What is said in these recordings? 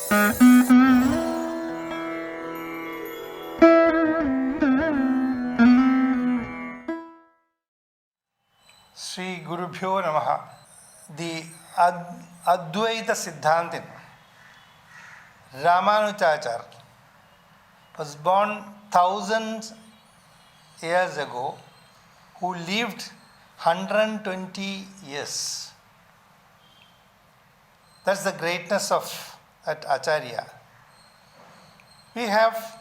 Sri Gurubhyo Namaha. The Advaita Siddhantin, Ramanujacharya, was born thousands years ago, who lived 120 years. That's the greatness of that Acharya. We have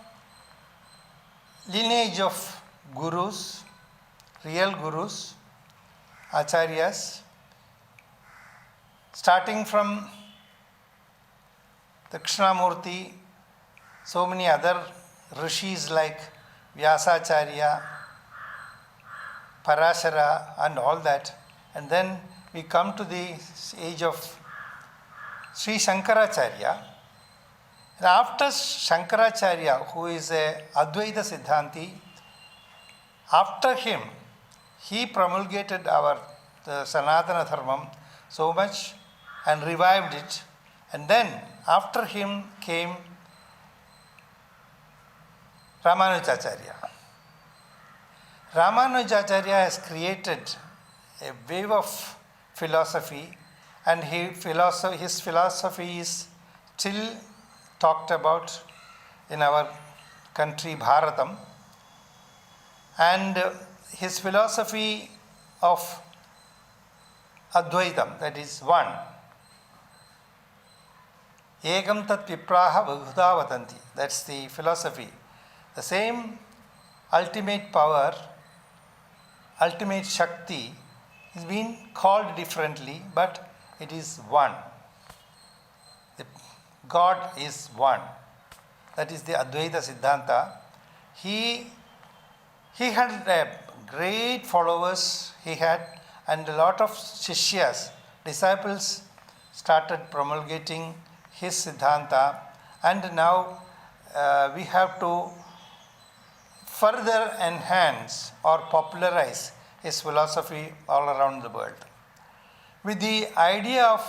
lineage of gurus, real gurus, Acharyas, starting from Dakshinamurti, so many other rishis like Vyasacharya, Parashara, and all that. And then we come to the age of Sri Shankaracharya. And after Shankaracharya, who is a Advaita Siddhanti, after him, he promulgated the Sanatana Dharmam so much and revived it. And then after him came Ramanujacharya. Ramanujacharya has created a wave of philosophy, and his philosophy is still talked about in our country Bharatam. And his philosophy of Advaitam, that is one. Ekam tat vipraha bahudha vatanti. That's the philosophy. The same ultimate power, ultimate Shakti is being called differently, but it is one. God is one. That is the Advaita Siddhanta. He had great followers, and a lot of Shishyas, disciples, started promulgating his Siddhanta, and now we have to further enhance or popularize his philosophy all around the world. With the idea of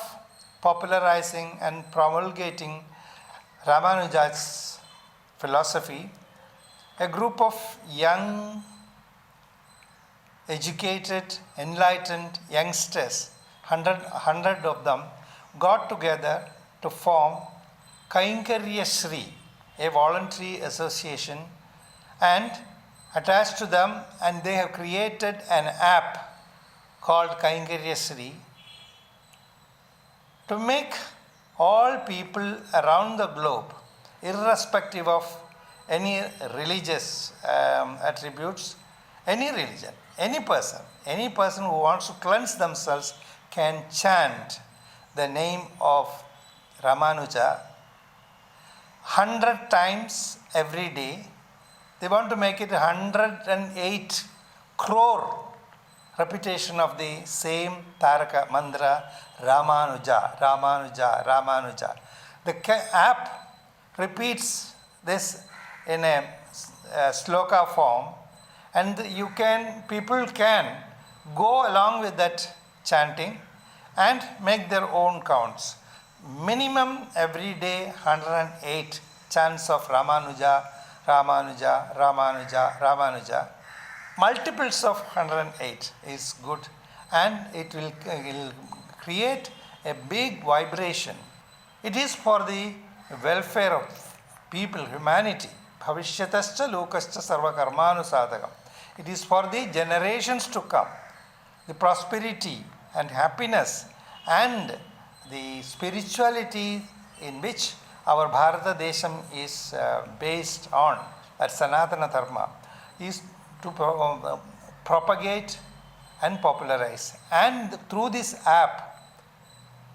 popularizing and promulgating Ramanuja's philosophy, a group of young, educated, enlightened youngsters, 100 of them, got together to form Kainkarya Shri, a voluntary association, and attached to them, and they have created an app called Kainkarya Shri to make all people around the globe, irrespective of any religious attributes, any religion, any person who wants to cleanse themselves can chant the name of Ramanuja 100 times every day. They want to make it 108 crore repetition of the same Taraka mantra, Ramanuja, Ramanuja, Ramanuja. The app repeats this in a sloka form, and people can go along with that chanting and make their own counts. Minimum every day 108 chants of Ramanuja, Ramanuja, Ramanuja, Ramanuja. Multiples of 108 is good, and it will create a big vibration. It is for the welfare of people, humanity. Bhavishyatascha lokascha sarva karmanu sadhakam. It is for the generations to come. The prosperity and happiness and the spirituality in which our Bharata Desham is based on, that Sanatana Dharma, is to propagate and popularize. And through this app,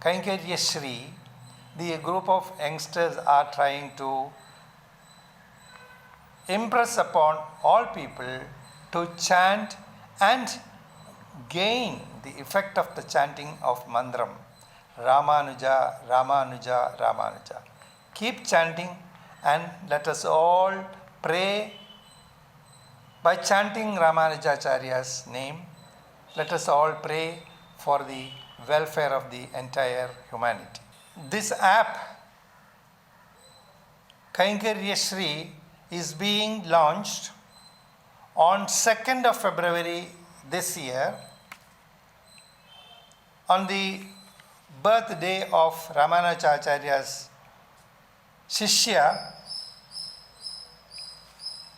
Kainkarya Shri, the group of youngsters are trying to impress upon all people to chant and gain the effect of the chanting of mantram. Ramanuja, Ramanuja, Ramanuja. Keep chanting, and let us all pray by chanting Ramanujacharya's name. Let us all pray for the welfare of the entire humanity. This app Kainkaryashri is being launched on 2nd of February this year on the birthday of Ramanujacharya's Shishya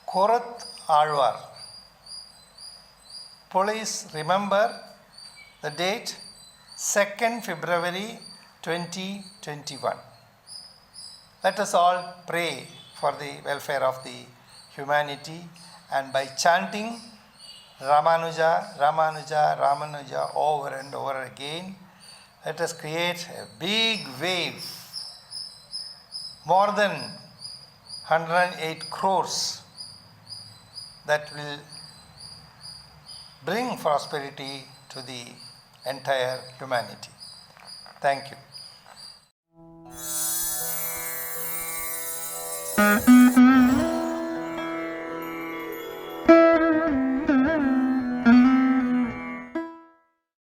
Korath Alvar. Please remember the date 2nd February 2021. Let us all pray for the welfare of the humanity, and by chanting Ramanuja, Ramanuja, Ramanuja over and over again, let us create a big wave, more than 108 crores, that will bring prosperity to the entire humanity. Thank you.